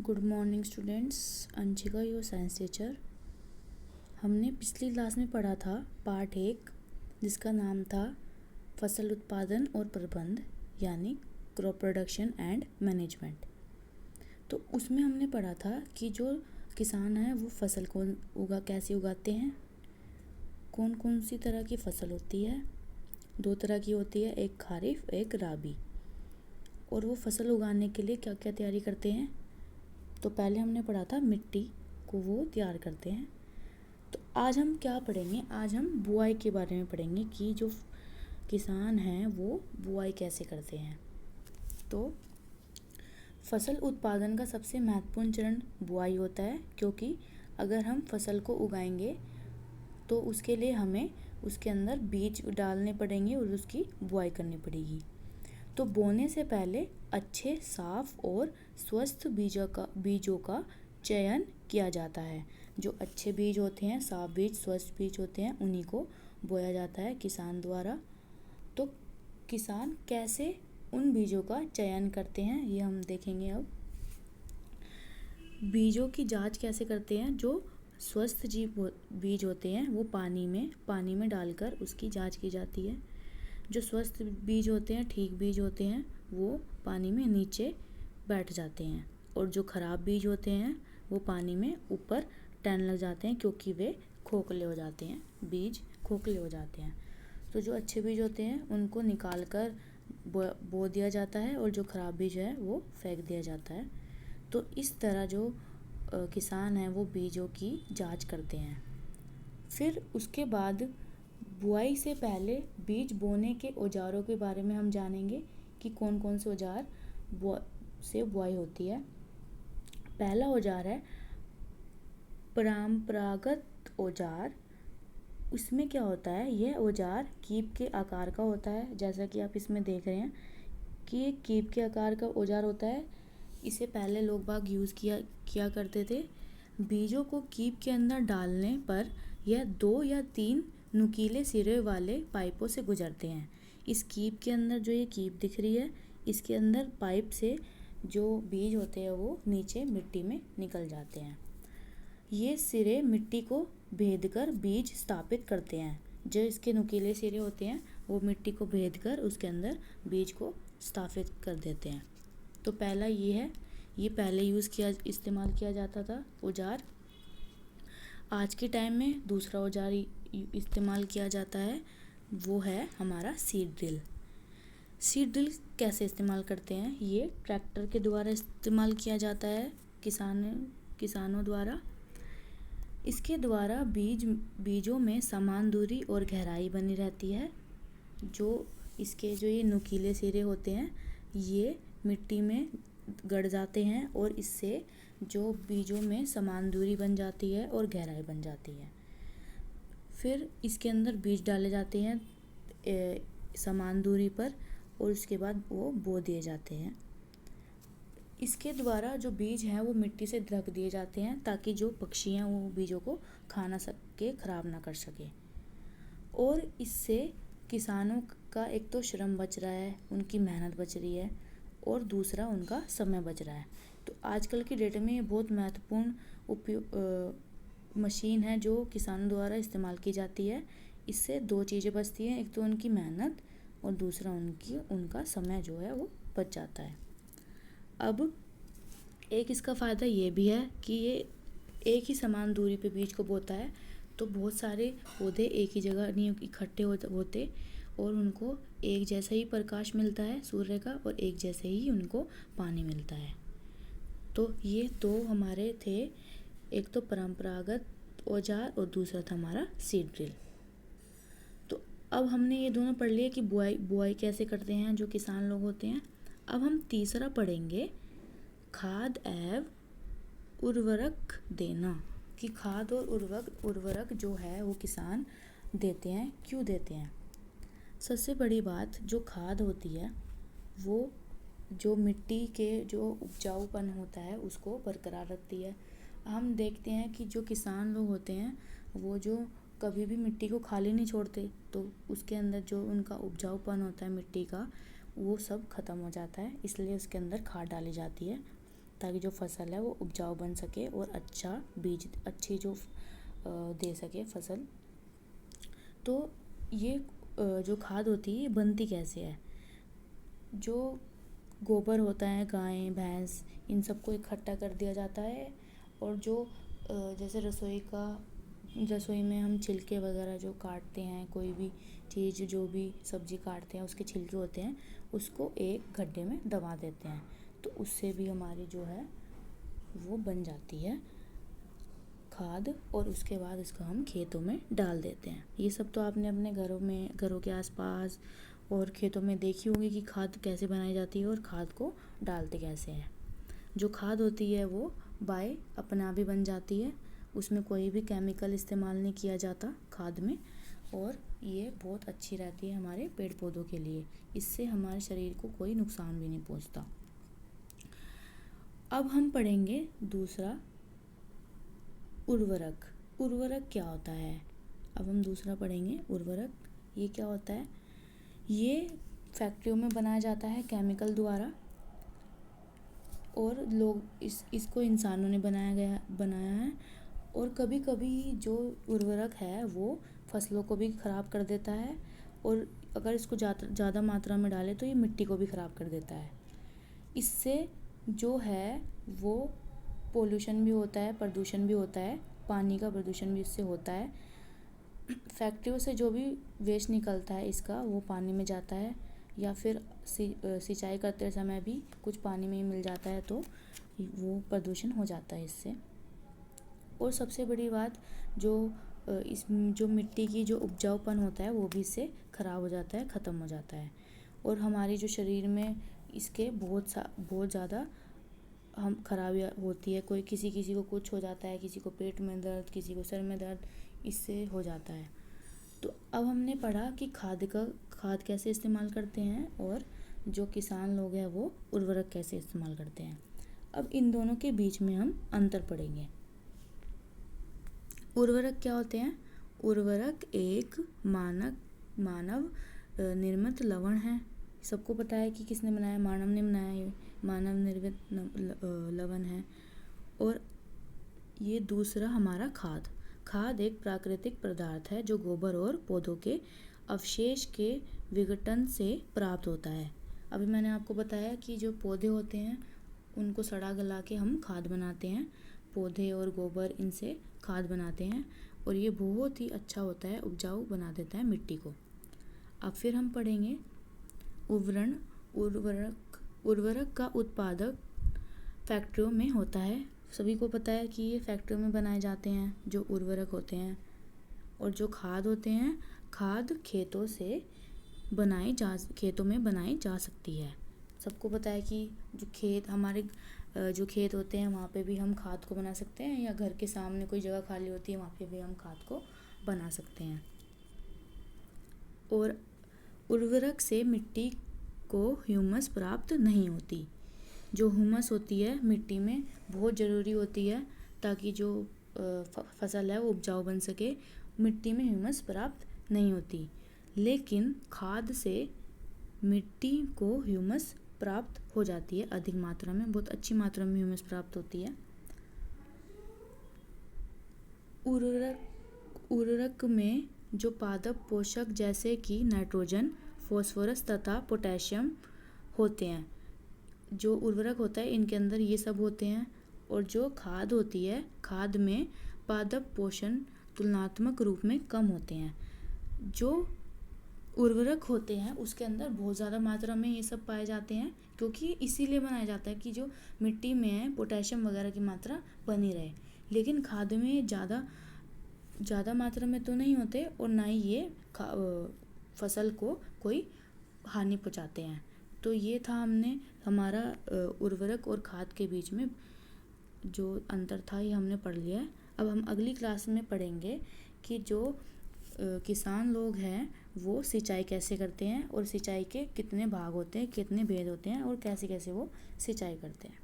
Good morning students. Anshika your science teacher. हमने पिछली class में पढ़ा था पार्ट 1 जिसका नाम था फसल उत्पादन और प्रबंध यानी क्रॉप प्रोडक्शन एंड मैनेजमेंट। तो उसमें हमने पढ़ा था कि जो किसान है वो फसल को कैसे उगाते हैं, कौन कौन सी तरह की फसल होती है। 2 तरह की होती है, एक खारिफ एक राबी। और वो फसल उगाने के लिए क्या क्या तैयारी करते हैं। तो पहले हमने पढ़ा था मिट्टी को वो तैयार करते हैं। तो आज हम क्या पढ़ेंगे, आज हम बुआई के बारे में पढ़ेंगे कि जो किसान हैं वो बुआई कैसे करते हैं। तो फसल उत्पादन का सबसे महत्वपूर्ण चरण बुआई होता है, क्योंकि अगर हम फसल को उगाएंगे तो उसके लिए हमें उसके अंदर बीज डालने पड़ेंगे और उसकी बुआई करनी पड़ेगी। तो बोने से पहले अच्छे साफ और स्वस्थ बीजों का चयन किया जाता है। जो अच्छे बीज होते हैं, साफ बीज, स्वस्थ बीज होते हैं, उन्हीं को बोया जाता है किसान द्वारा। तो किसान कैसे उन बीजों का चयन करते हैं ये हम देखेंगे। अब बीजों की जांच कैसे करते हैं। जो स्वस्थ बीज होते हैं वो पानी में डालकर उसकी जांच की जाती है। जो स्वस्थ बीज होते हैं, ठीक बीज होते हैं, वो पानी में नीचे बैठ जाते हैं, और जो खराब बीज होते हैं वो पानी में ऊपर तैरने लग जाते हैं, क्योंकि वे खोखले हो जाते हैं, बीज खोखले हो जाते हैं। तो जो अच्छे बीज होते हैं उनको निकाल कर बो दिया जाता है, और जो खराब बीज है वो फेंक दिया जाता है। तो इस तरह जो किसान हैं वो बीजों की जांच करते हैं। फिर उसके बाद बुआई से पहले बीज बोने के औजारों के बारे में हम जानेंगे कि कौन कौन से औजार से बुआई होती है। पहला औजार है परंपरागत औजार। उसमें क्या होता है, यह औजार कीप के आकार का होता है। जैसा कि आप इसमें देख रहे हैं कि ये कीप के आकार का औजार होता है। इसे पहले लोग बाग यूज़ किया करते थे। बीजों को कीप के अंदर डालने पर यह 2 या 3 नुकीले सिरे वाले पाइपों से गुजरते हैं। इस कीप के अंदर जो ये कीप दिख रही है, इसके अंदर पाइप से जो बीज होते हैं वो नीचे मिट्टी में निकल जाते हैं। ये सिरे मिट्टी को भेद कर बीज स्थापित करते हैं। जो इसके नुकीले सिरे होते हैं वो मिट्टी को भेद कर उसके अंदर बीज को स्थापित कर देते हैं। तो पहला ये है, ये पहले इस्तेमाल किया जाता था औजार। आज के टाइम में दूसरा औजार इस्तेमाल किया जाता है, वो है हमारा सीड ड्रिल। सीड ड्रिल कैसे इस्तेमाल करते हैं, ये ट्रैक्टर के द्वारा इस्तेमाल किया जाता है किसानों द्वारा। इसके द्वारा बीजों में समान दूरी और गहराई बनी रहती है। जो ये नुकीले सिरे होते हैं ये मिट्टी में गड़ जाते हैं, और इससे जो बीजों में समान दूरी बन जाती है और गहराई बन जाती है। फिर इसके अंदर बीज डाले जाते हैं समान दूरी पर, और उसके बाद वो बो दिए जाते हैं। इसके द्वारा जो बीज हैं वो मिट्टी से ढक दिए जाते हैं, ताकि जो पक्षी हैं वो बीजों को खा ना सके, खराब ना कर सके। और इससे किसानों का एक तो श्रम बच रहा है, उनकी मेहनत बच रही है, और दूसरा उनका समय बच रहा है। तो आजकल की डेट में ये बहुत महत्वपूर्ण मशीन है जो किसानों द्वारा इस्तेमाल की जाती है। इससे 2 चीज़ें बचती हैं, एक तो उनकी मेहनत और दूसरा उनका समय जो है वो बच जाता है। अब एक इसका फ़ायदा ये भी है कि ये एक ही समान दूरी पे बीज को बोता है, तो बहुत सारे पौधे एक ही जगह नहीं इकट्ठे होते, और उनको एक जैसा ही प्रकाश मिलता है सूर्य का, और एक जैसे ही उनको पानी मिलता है। तो ये 2 हमारे थे, एक तो परंपरागत औजार और दूसरा था हमारा सीड ड्रिल। तो अब हमने ये दोनों पढ़ लिया कि बुआई कैसे करते हैं जो किसान लोग होते हैं। अब हम तीसरा पढ़ेंगे खाद एवं उर्वरक देना, कि खाद और उर्वरक जो है वो किसान देते हैं, क्यों देते हैं। सबसे बड़ी बात, जो खाद होती है वो जो मिट्टी के जो उपजाऊपन होता है उसको बरकरार रखती है। हम देखते हैं कि जो किसान लोग होते हैं वो जो कभी भी मिट्टी को खाली नहीं छोड़ते, तो उसके अंदर जो उनका उपजाऊपन होता है मिट्टी का वो सब ख़त्म हो जाता है, इसलिए उसके अंदर खाद डाली जाती है। ताकि जो फसल है वो उपजाऊ बन सके और अच्छा बीज अच्छी जो दे सके फसल। तो ये जो खाद होती है बनती कैसे है? जो गोबर होता है गाय भैंस इन सबको इकट्ठा कर दिया जाता है, और जो जैसे रसोई में हम छिलके वगैरह जो काटते हैं, कोई भी चीज़ जो भी सब्ज़ी काटते हैं उसके छिलके होते हैं, उसको एक गड्ढे में दबा देते हैं, तो उससे भी हमारी जो है वो बन जाती है खाद, और उसके बाद इसको हम खेतों में डाल देते हैं। ये सब तो आपने अपने घरों के आसपास और खेतों में देखी होगी कि खाद कैसे बनाई जाती है और खाद को डालते कैसे हैं। जो खाद होती है वो बाय अपना भी बन जाती है, उसमें कोई भी केमिकल इस्तेमाल नहीं किया जाता खाद में, और ये बहुत अच्छी रहती है हमारे पेड़ पौधों के लिए। इससे हमारे शरीर को कोई नुकसान भी नहीं पहुंचता। अब हम पढ़ेंगे दूसरा, उर्वरक। उर्वरक क्या होता है? अब हम दूसरा पढ़ेंगे उर्वरक। ये क्या होता है? ये फैक्ट्रियों में बनाया जाता है केमिकल द्वारा, और लोग इसको इंसानों ने बनाया है। और कभी कभी जो उर्वरक है वो फसलों को भी ख़राब कर देता है, और अगर इसको ज़्यादा मात्रा में डालें तो ये मिट्टी को भी ख़राब कर देता है। इससे जो है वो पोल्यूशन भी होता है, प्रदूषण भी होता है, पानी का प्रदूषण भी इससे होता है। फैक्ट्रियों से जो भी वेस्ट निकलता है इसका वो पानी में जाता है, या फिर सिंचाई करते समय भी कुछ पानी में ही मिल जाता है, तो वो प्रदूषण हो जाता है इससे। और सबसे बड़ी बात जो मिट्टी की जो उपजाऊपन होता है वो भी इससे ख़राब हो जाता है, ख़त्म हो जाता है। और हमारी जो शरीर में इसके बहुत ज़्यादा हम खराबियाँ होती है। कोई किसी को कुछ हो जाता है, किसी को पेट में दर्द, किसी को सर में दर्द, इससे हो जाता है। तो अब हमने पढ़ा कि खाद कैसे इस्तेमाल करते हैं, और जो किसान लोग हैं वो उर्वरक कैसे इस्तेमाल करते हैं। अब इन दोनों के बीच में हम अंतर पढ़ेंगे। उर्वरक क्या होते हैं? उर्वरक एक मानव निर्मित लवण है। सबको पता है कि किसने बनाया? मानव ने बनाया। ये मानव निर्मित लवण है। और ये दूसरा हमारा खाद एक प्राकृतिक पदार्थ है जो गोबर और पौधों के अवशेष के विघटन से प्राप्त होता है। अभी मैंने आपको बताया कि जो पौधे होते हैं उनको सड़ा गला के हम खाद बनाते हैं, पौधे और गोबर इनसे खाद बनाते हैं, और ये बहुत ही अच्छा होता है, उपजाऊ बना देता है मिट्टी को। अब फिर हम पढ़ेंगे उर्वरक का उत्पादक फैक्ट्रियों में होता है। सभी को पता है कि ये फैक्ट्रियों में बनाए जाते हैं जो उर्वरक होते हैं। और जो खाद होते हैं, खाद खेतों में बनाई जा सकती है। सबको पता है कि हमारे जो खेत होते हैं वहाँ पे भी हम खाद को बना सकते हैं, या घर के सामने कोई जगह खाली होती है वहाँ पे भी हम खाद को बना सकते हैं। और उर्वरक से मिट्टी को ह्यूमस प्राप्त नहीं होती। जो ह्यूमस होती है मिट्टी में बहुत ज़रूरी होती है ताकि जो फसल है वो उपजाऊ बन सके। मिट्टी में ह्यूमस प्राप्त नहीं होती, लेकिन खाद से मिट्टी को ह्यूमस प्राप्त हो जाती है अधिक मात्रा में, बहुत अच्छी मात्रा में ह्यूमस प्राप्त होती है। उर्वरक में जो पादप पोषक जैसे कि नाइट्रोजन, फॉस्फोरस तथा पोटेशियम होते हैं। जो उर्वरक होता है इनके अंदर ये सब होते हैं। और जो खाद होती है, खाद में पादप पोषण तुलनात्मक रूप में कम होते हैं। जो उर्वरक होते हैं उसके अंदर बहुत ज़्यादा मात्रा में ये सब पाए जाते हैं, क्योंकि इसीलिए बनाया जाता है कि जो मिट्टी में है पोटेशियम वगैरह की मात्रा बनी रहे। लेकिन खाद में ज़्यादा मात्रा में तो नहीं होते, और ना ही ये फसल को कोई हानि पहुंचाते हैं। तो ये था हमारा उर्वरक और खाद के बीच में जो अंतर था ये हमने पढ़ लिया है। अब हम अगली क्लास में पढ़ेंगे कि जो किसान लोग हैं वो सिंचाई कैसे करते हैं, और सिंचाई के कितने भाग होते हैं, कितने भेद होते हैं, और कैसे कैसे वो सिंचाई करते हैं।